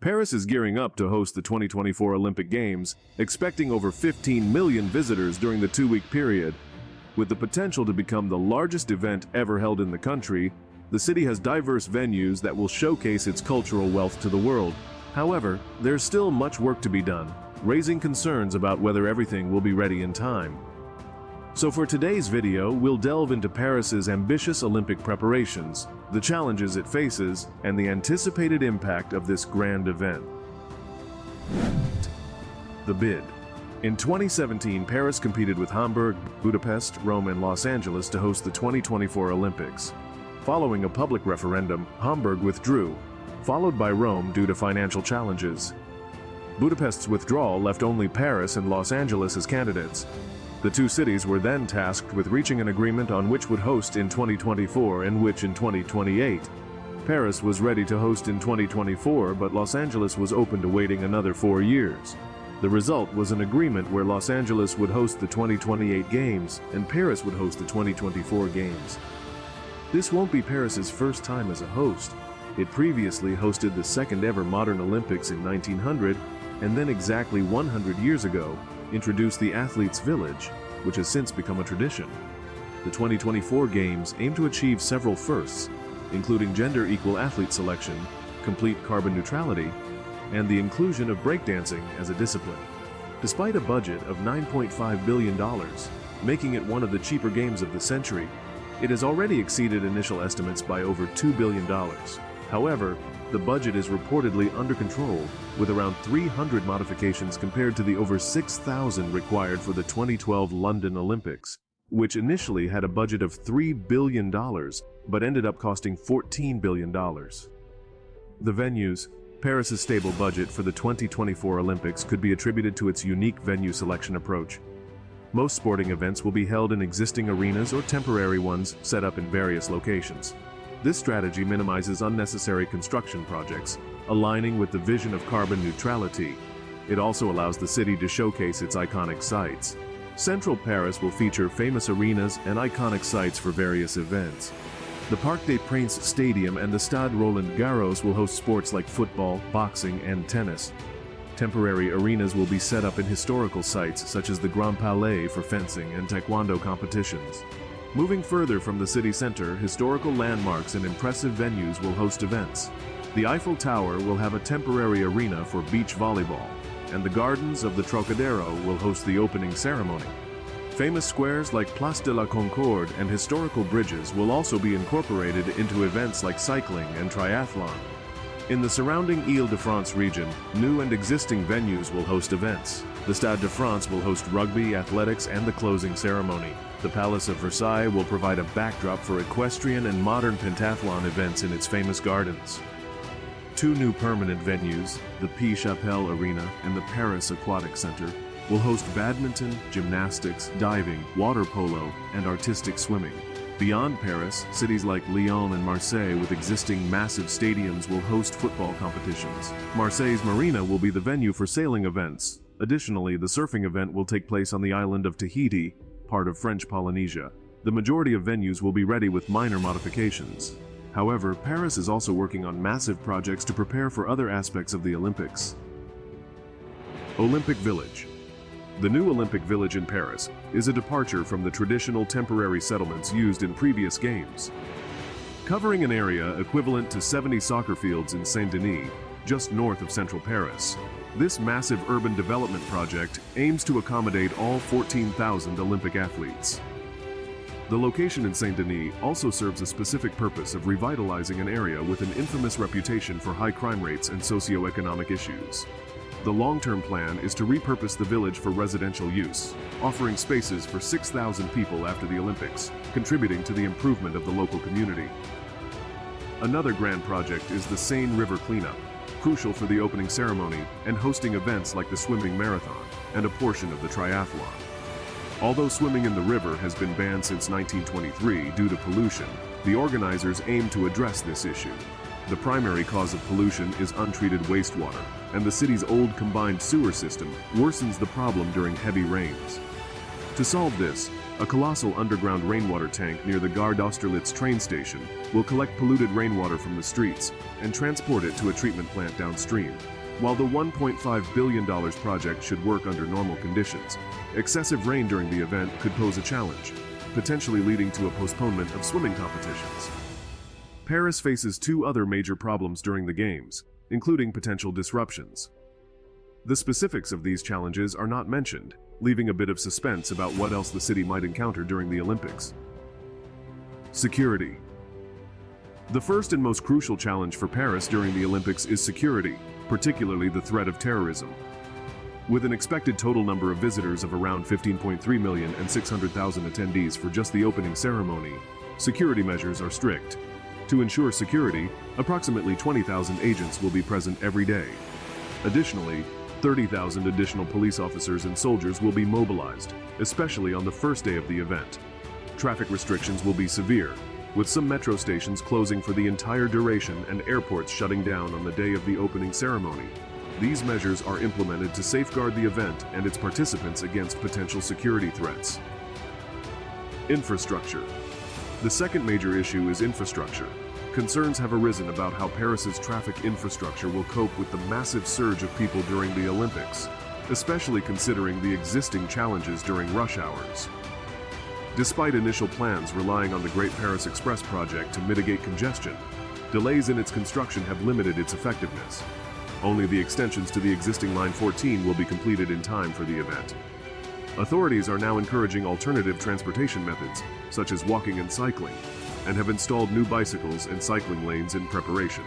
Paris is gearing up to host the 2024 Olympic Games, expecting over 15 million visitors during the two-week period. With the potential to become the largest event ever held in the country, the city has diverse venues that will showcase its cultural wealth to the world. However, there's still much work to be done, raising concerns about whether everything will be ready in time. So for today's video, we'll delve into Paris's ambitious Olympic preparations, the challenges it faces, and the anticipated impact of this grand event. The bid. In 2017, Paris competed with Hamburg, Budapest, Rome, and Los Angeles to host the 2024 Olympics. Following a public referendum, Hamburg withdrew, followed by Rome due to financial challenges. Budapest's withdrawal left only Paris and Los Angeles as candidates. The two cities were then tasked with reaching an agreement on which would host in 2024 and which in 2028. Paris was ready to host in 2024, but Los Angeles was open to waiting another 4 years. The result was an agreement where Los Angeles would host the 2028 Games and Paris would host the 2024 Games. This won't be Paris's first time as a host. It previously hosted the second ever modern Olympics in 1900, and then exactly 100 years ago, introduced the Athletes' Village, which has since become a tradition. The 2024 Games aim to achieve several firsts, including gender-equal athlete selection, complete carbon neutrality, and the inclusion of breakdancing as a discipline. Despite a budget of $9.5 billion, making it one of the cheaper games of the century, it has already exceeded initial estimates by over $2 billion. However, the budget is reportedly under control, with around 300 modifications compared to the over 6,000 required for the 2012 London Olympics, which initially had a budget of $3 billion, but ended up costing $14 billion. The venues. Paris's stable budget for the 2024 Olympics could be attributed to its unique venue selection approach. Most sporting events will be held in existing arenas or temporary ones set up in various locations. This strategy minimizes unnecessary construction projects, aligning with the vision of carbon neutrality. It also allows the city to showcase its iconic sites. Central Paris will feature famous arenas and iconic sites for various events. The Parc des Princes Stadium and the Stade Roland-Garros will host sports like football, boxing, and tennis. Temporary arenas will be set up in historical sites such as the Grand Palais for fencing and taekwondo competitions. Moving further from the city center, historical landmarks and impressive venues will host events. The Eiffel Tower will have a temporary arena for beach volleyball, and the gardens of the Trocadero will host the opening ceremony. Famous squares like Place de la Concorde and historical bridges will also be incorporated into events like cycling and triathlon. In the surrounding Île-de-France region, new and existing venues will host events. The Stade de France will host rugby, athletics, and the closing ceremony. The Palace of Versailles will provide a backdrop for equestrian and modern pentathlon events in its famous gardens. Two new permanent venues, the P. Chapelle Arena and the Paris Aquatic Center, will host badminton, gymnastics, diving, water polo, and artistic swimming. Beyond Paris, cities like Lyon and Marseille with existing massive stadiums will host football competitions. Marseille's marina will be the venue for sailing events. Additionally, the surfing event will take place on the island of Tahiti, part of French Polynesia. The majority of venues will be ready with minor modifications. However, Paris is also working on massive projects to prepare for other aspects of the Olympics. Olympic Village. The new Olympic Village in Paris is a departure from the traditional temporary settlements used in previous games. Covering an area equivalent to 70 soccer fields in Saint-Denis, just north of central Paris, this massive urban development project aims to accommodate all 14,000 Olympic athletes. The location in Saint-Denis also serves a specific purpose of revitalizing an area with an infamous reputation for high crime rates and socioeconomic issues. The long-term plan is to repurpose the village for residential use, offering spaces for 6,000 people after the Olympics, contributing to the improvement of the local community. Another grand project is the Seine River cleanup, crucial for the opening ceremony and hosting events like the swimming marathon and a portion of the triathlon. Although swimming in the river has been banned since 1923 due to pollution, the organizers aim to address this issue. The primary cause of pollution is untreated wastewater, and the city's old combined sewer system worsens the problem during heavy rains. To solve this, A colossal underground rainwater tank near the Gare d'Austerlitz train station will collect polluted rainwater from the streets and transport it to a treatment plant downstream. While the $1.5 billion project should work under normal conditions, excessive rain during the event could pose a challenge, potentially leading to a postponement of swimming competitions. Paris faces two other major problems during the Games, including potential disruptions. The specifics of these challenges are not mentioned, leaving a bit of suspense about what else the city might encounter during the Olympics. Security. The first and most crucial challenge for Paris during the Olympics is security, particularly the threat of terrorism. With an expected total number of visitors of around 15.3 million and 600,000 attendees for just the opening ceremony, security measures are strict. To ensure security, approximately 20,000 agents will be present every day. Additionally, 30,000 additional police officers and soldiers will be mobilized, especially on the first day of the event. Traffic restrictions will be severe, with some metro stations closing for the entire duration and airports shutting down on the day of the opening ceremony. These measures are implemented to safeguard the event and its participants against potential security threats. Infrastructure. The second major issue is infrastructure. Concerns have arisen about how Paris's traffic infrastructure will cope with the massive surge of people during the Olympics, especially considering the existing challenges during rush hours. Despite initial plans relying on the Great Paris Express project to mitigate congestion, delays in its construction have limited its effectiveness. Only the extensions to the existing Line 14 will be completed in time for the event. Authorities are now encouraging alternative transportation methods, such as walking and cycling, and have installed new bicycles and cycling lanes in preparation.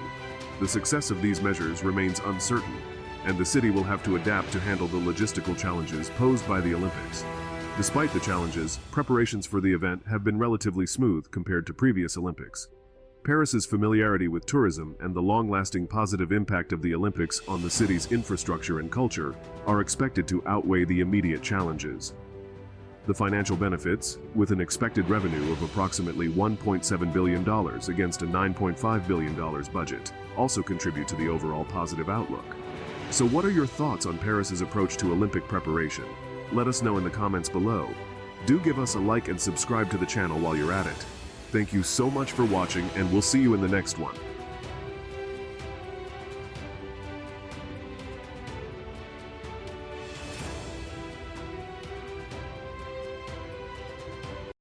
The success of these measures remains uncertain, and the city will have to adapt to handle the logistical challenges posed by the Olympics. Despite the challenges, preparations for the event have been relatively smooth compared to previous Olympics. Paris's familiarity with tourism and the long-lasting positive impact of the Olympics on the city's infrastructure and culture are expected to outweigh the immediate challenges. The financial benefits, with an expected revenue of approximately $1.7 billion against a $9.5 billion budget, also contribute to the overall positive outlook. So what are your thoughts on Paris's approach to Olympic preparation? Let us know in the comments below. Do give us a like and subscribe to the channel while you're at it. Thank you so much for watching, and we'll see you in the next one.